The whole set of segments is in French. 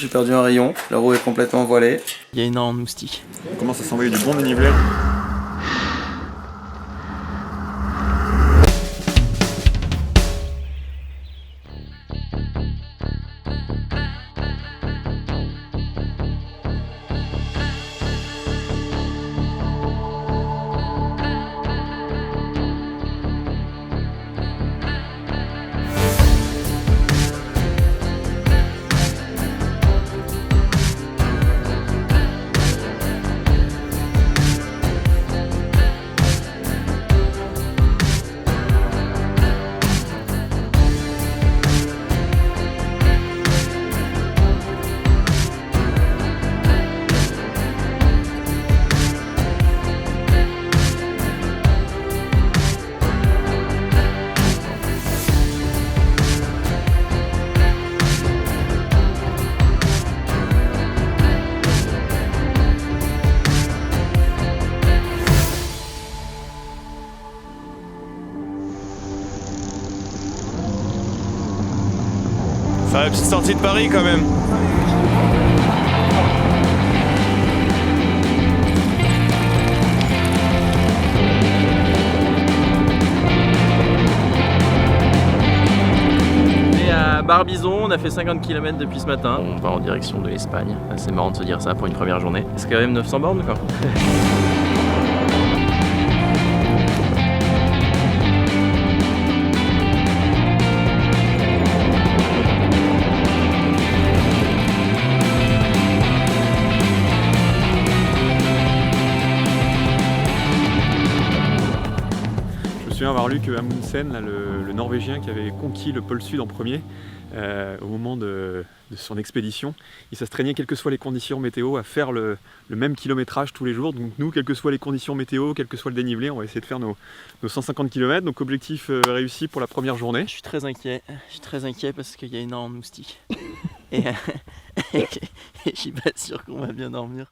J'ai perdu un rayon, la roue est complètement voilée. Il y a énormément de moustiques. On commence à s'envoyer du bon dénivelé. Faire une petite sortie de Paris quand même. On est à Barbizon, on a fait 50 km depuis ce matin. On va en direction de l'Espagne. C'est marrant de se dire ça pour une première journée. C'est quand même 900 bornes quoi. Je me souviens avoir lu que Amundsen, là, le Norvégien qui avait conquis le pôle Sud en premier, au moment de son expédition, il s'astreignait, quelles que soient les conditions météo, à faire le même kilométrage tous les jours. Donc nous, quelles que soient les conditions météo, quel que soit le dénivelé, on va essayer de faire nos 150 km. Donc objectif réussi pour la première journée. Je suis très inquiet parce qu'il y a énormément de moustiques. Et je suis pas sûr qu'on va bien dormir.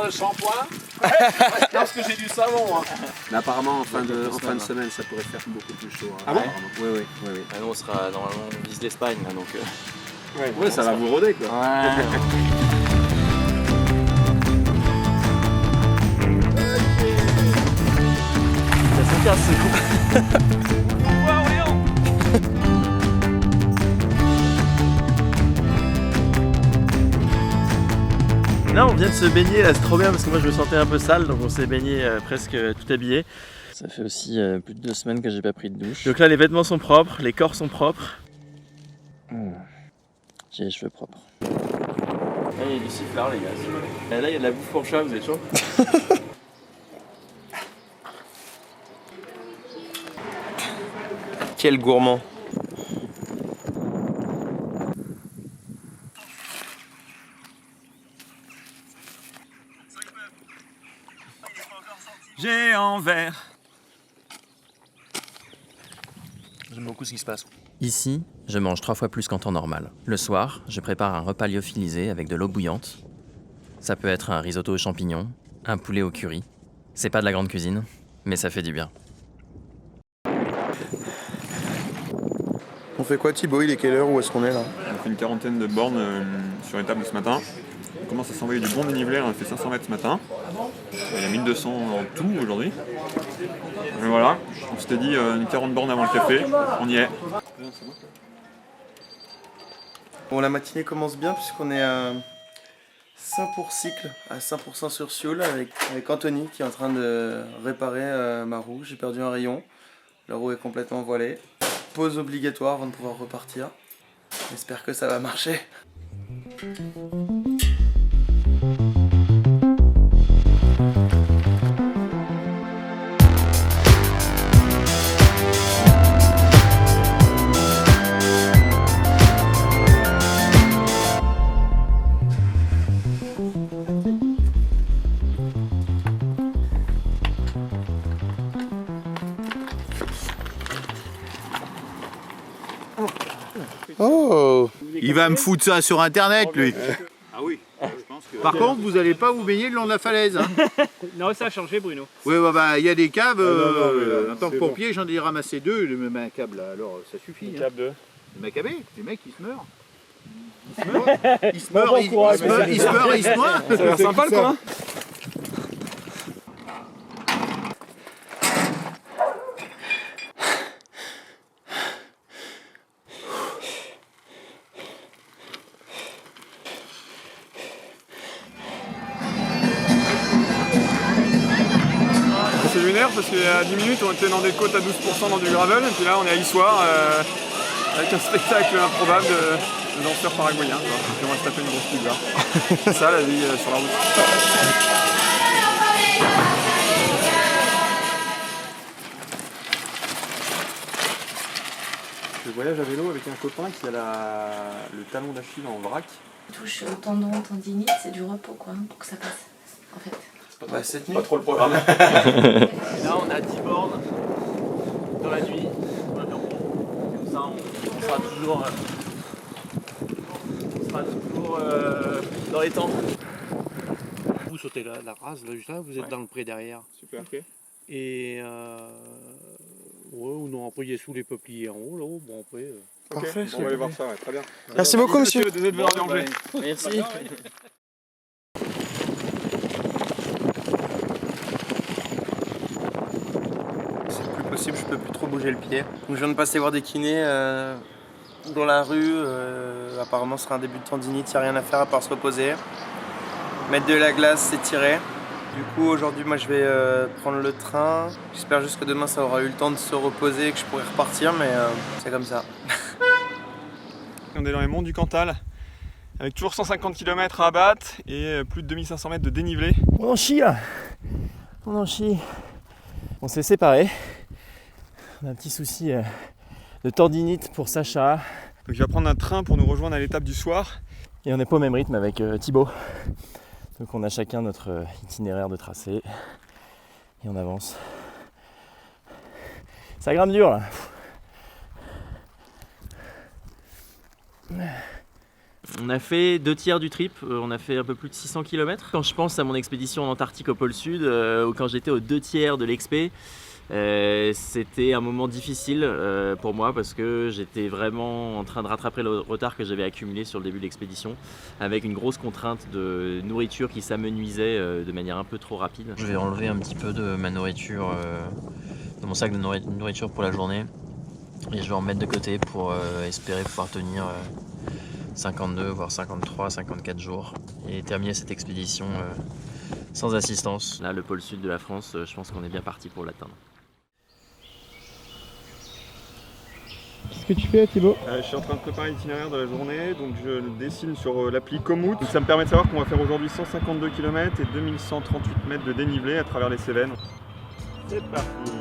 Le shampoing. Je pense que j'ai du savon. Hein. Mais apparemment en fin de semaine ça pourrait faire beaucoup plus chaud. Ah bon? Oui. Ah, nous on sera normalement on vise l'Espagne là, donc. Ouais, ça va vous rôder quoi. Ouais. Ça se casse ce coup. Là on vient de se baigner, là c'est trop bien parce que moi je me sentais un peu sale donc on s'est baigné presque tout habillé. Ça fait aussi plus de 2 semaines que j'ai pas pris de douche. Donc là les vêtements sont propres, les corps sont propres. J'ai les cheveux propres. Là il y a du sifflard les gars. Et là il y a de la bouffe pour chat, vous êtes chaud? Quel gourmand. Géant vert. J'aime beaucoup ce qui se passe. Ici, je mange 3 fois plus qu'en temps normal. Le soir, je prépare un repas lyophilisé avec de l'eau bouillante. Ça peut être un risotto aux champignons, un poulet au curry. C'est pas de la grande cuisine, mais ça fait du bien. On fait quoi Thibaut? Il est quelle heure? Où est-ce qu'on est là? On a fait une quarantaine de bornes sur étape ce matin. On commence à s'envoyer du bon dénivelé, on a fait 500 mètres ce matin. Il y a 1200 en tout aujourd'hui. Et voilà, on s'était dit une 40 bornes avant le café, on y est. Bon, la matinée commence bien puisqu'on est à Saint pour cycle, à 100% sur Sioule avec Anthony qui est en train de réparer ma roue. J'ai perdu un rayon, la roue est complètement voilée. Pause obligatoire avant de pouvoir repartir. J'espère que ça va marcher. Oh! Il va me foutre ça sur internet, lui. Ah oui. Par contre, vous n'allez pas vous baigner le long de la falaise. Hein. Non, ça a changé, Bruno. Oui, il y a des caves. En tant que pompier, j'en ai ramassé 2. Je me mets un câble là, alors ça suffit. Câble de. Les macabées, les mecs ils se meurent. Ils se meurent, ils se noient. Ça a l'air sympa le coin. C'est lunaire parce qu'il y a 10 minutes on était dans des côtes à 12% dans du gravel et puis là on est à Issoire avec un spectacle improbable de danseurs paraguayens quoi. Et puis on va se taper une grosse pizza. C'est ça la vie sur la route. Je voyage à vélo avec un copain qui a le talon d'Achille en vrac. Touche au tendon, tendinite, c'est du repos quoi, pour que ça passe en fait. Bah, cette nuit. Pas trop le programme. Et là, on a 10 bornes dans la nuit. Comme ça, on sera toujours, dans les temps. Vous sautez la rase, là, juste là, vous êtes dans le pré derrière. Super. Okay. Et ouais, ou non, après il y a sous les peupliers en haut, là-haut. Bon, après. Parfait. Bon, on va aller voir ça, ouais, très bien. Merci beaucoup, monsieur. Désolé de venir déranger. Merci. C'est plus possible, je peux plus trop bouger le pied. Donc je viens de passer voir des kinés dans la rue. Apparemment, ce sera un début de tendinite, il n'y a rien à faire à part se reposer. Mettre de la glace, s'étirer. Du coup, aujourd'hui, moi, je vais prendre le train. J'espère juste que demain, ça aura eu le temps de se reposer et que je pourrai repartir, mais c'est comme ça. On est dans les monts du Cantal, avec toujours 150 km à abattre et plus de 2500 mètres de dénivelé. On en chie là. On en chie. On s'est séparés. On a un petit souci de tendinite pour Sacha. Donc il va prendre un train pour nous rejoindre à l'étape du soir. Et on n'est pas au même rythme avec Thibaut. Donc on a chacun notre itinéraire de tracé. Et on avance. Ça grimpe dur là. On a fait 2 tiers du trip, on a fait un peu plus de 600 km. Quand je pense à mon expédition en Antarctique au pôle Sud, ou quand j'étais aux 2 tiers de l'expé, c'était un moment difficile pour moi parce que j'étais vraiment en train de rattraper le retard que j'avais accumulé sur le début de l'expédition avec une grosse contrainte de nourriture qui s'amenuisait de manière un peu trop rapide. Je vais enlever un petit peu de ma nourriture, de mon sac de nourriture pour la journée et je vais en mettre de côté pour espérer pouvoir tenir 52 voire 53, 54 jours et terminer cette expédition sans assistance. Là, le pôle sud de la France, je pense qu'on est bien parti pour l'atteindre. Qu'est-ce que tu fais Thibaut ? Je suis en train de préparer l'itinéraire de la journée, donc je le dessine sur l'appli Komoot. Donc ça me permet de savoir qu'on va faire aujourd'hui 152 km et 2138 mètres de dénivelé à travers les Cévennes. C'est parti.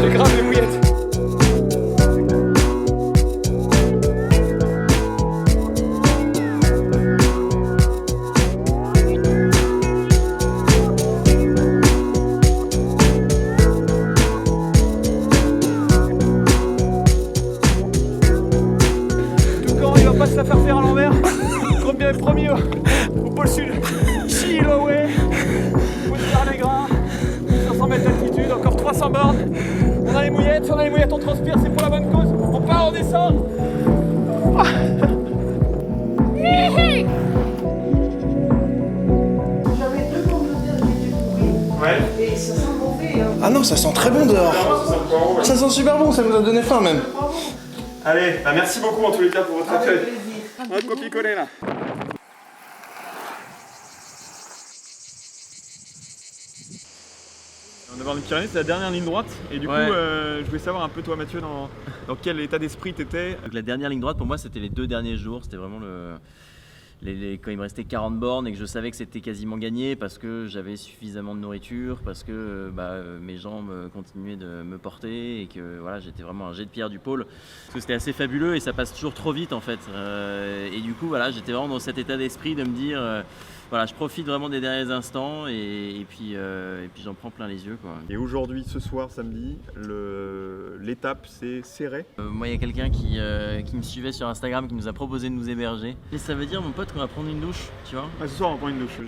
J'ai grave les mouillettes. Pas se la faire faire à l'envers. On compte bien les premiers au pôle sud. Chiloé, Pointe-Charles-les-Grains, 500 mètres d'altitude, encore 300 bornes. On a les mouillettes, on transpire, c'est pour la bonne cause. On part, on descend. J'avais 2 pommes de terre qui étaient pourries. Ouais. Et ça sent mauvais. Ah non, ça sent très bon dehors. Ça sent super bon, ça nous a donné faim même. Allez, bah merci beaucoup en tous les cas pour votre accueil. Avec plaisir. On va copier-coller là. D'abord les Pyrénées, c'est la dernière ligne droite. Et du coup, je voulais savoir un peu toi Mathieu, dans quel état d'esprit t'étais. Donc la dernière ligne droite pour moi c'était les 2 derniers jours, c'était vraiment quand il me restait 40 bornes et que je savais que c'était quasiment gagné parce que j'avais suffisamment de nourriture, parce que mes jambes continuaient de me porter et que voilà, j'étais vraiment un jet de pierre du pôle. Parce que c'était assez fabuleux et ça passe toujours trop vite en fait. Et du coup voilà, j'étais vraiment dans cet état d'esprit de me dire voilà, je profite vraiment des derniers instants et puis j'en prends plein les yeux, quoi. Et aujourd'hui, ce soir, samedi, l'étape c'est Céret. Moi, il y a quelqu'un qui me suivait sur Instagram qui nous a proposé de nous héberger. Et ça veut dire, mon pote, qu'on va prendre une douche, tu vois. Ce soir, on va prendre une douche.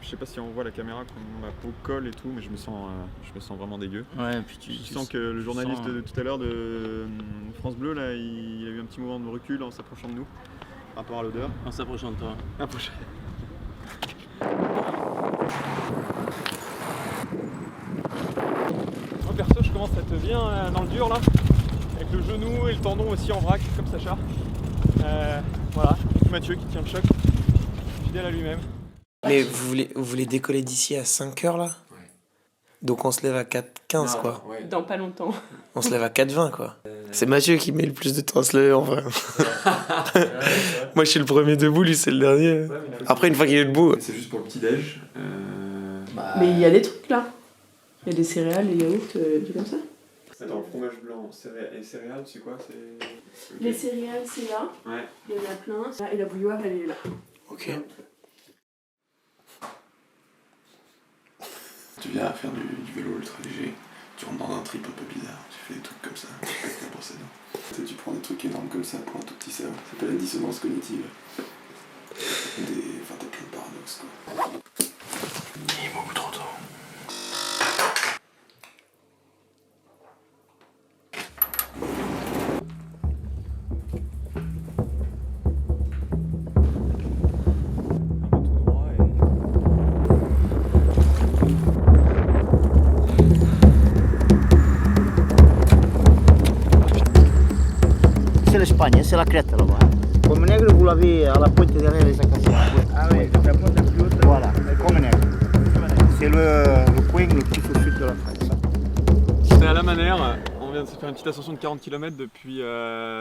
Je sais pas si on voit la caméra, comme ma peau colle et tout, mais je me sens vraiment dégueu. Ouais, puis je sens que le journaliste de tout à l'heure de France Bleu, là, il a eu un petit moment de recul en s'approchant de nous, par rapport à l'odeur. En s'approchant de toi. Approché. Moi perso je commence à être bien dans le dur là, avec le genou et le tendon aussi en vrac comme Sacha. Voilà, et Mathieu qui tient le choc, fidèle à lui-même. Mais vous voulez décoller d'ici à 5h là? Ouais. Donc on se lève à 4h15 quoi. Ouais. Dans pas longtemps. On se lève à 4h20 quoi. C'est Mathieu qui met le plus de temps à se lever en vrai. Moi je suis le premier debout, lui c'est le dernier. Ouais, après une fois qu'il est debout. C'est juste pour le petit déj. Mais il y a des trucs là. Il y a des céréales, des yaourts, des trucs comme ça. Attends, le fromage blanc et céréales, c'est quoi? Les céréales c'est là. Ouais. Il y en a plein. Et la bouilloire elle est là. Ok. Tu viens à faire du vélo ultra léger, tu rentres dans un trip un peu bizarre, tu fais des trucs comme ça, tu pètes n'importe quoi. Tu prends des trucs énormes comme ça pour un tout petit cerveau, ça s'appelle la dissonance cognitive. T'as plein de paradoxes quoi. Il est beaucoup trop tôt. C'est l'Espagne, c'est la crête là-bas. Comme Negro, vous l'avez à la pointe derrière les Acacias. Ah oui, la pointe la plus haute. Voilà, comme Negro. C'est le coin le plus au sud de la France. C'est à la Manère, on vient de se faire une petite ascension de 40 km depuis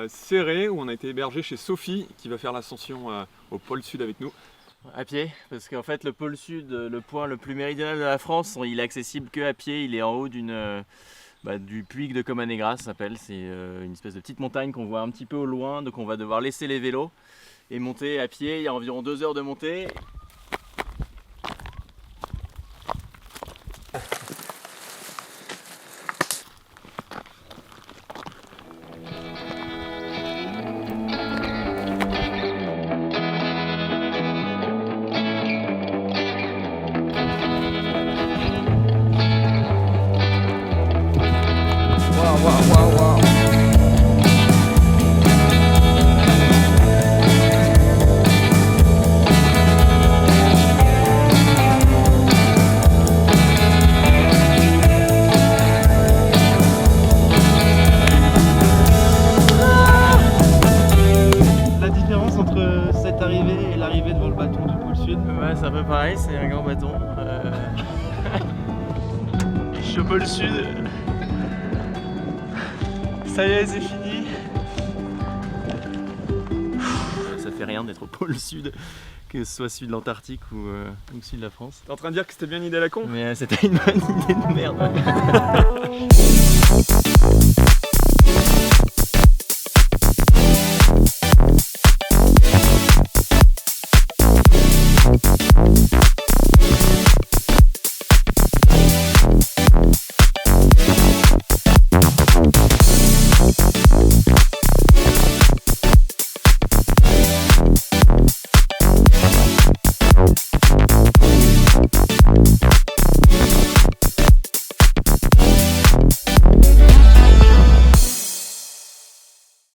Céret, où on a été hébergé chez Sophie, qui va faire l'ascension au pôle sud avec nous. À pied, parce qu'en fait le pôle sud, le point le plus méridional de la France, il est accessible que à pied, il est en haut du Puig de Comanegra, ça s'appelle. C'est une espèce de petite montagne qu'on voit un petit peu au loin, donc on va devoir laisser les vélos et monter à pied. Il y a environ 2 heures de montée. C'est un peu pareil, c'est un grand bâton. Je suis au pôle sud. Ça y est, c'est fini. Ça fait rien d'être au pôle sud, que ce soit celui de l'Antarctique ou celui de la France. T'es en train de dire que c'était bien une idée à la con? Mais c'était une bonne idée de merde.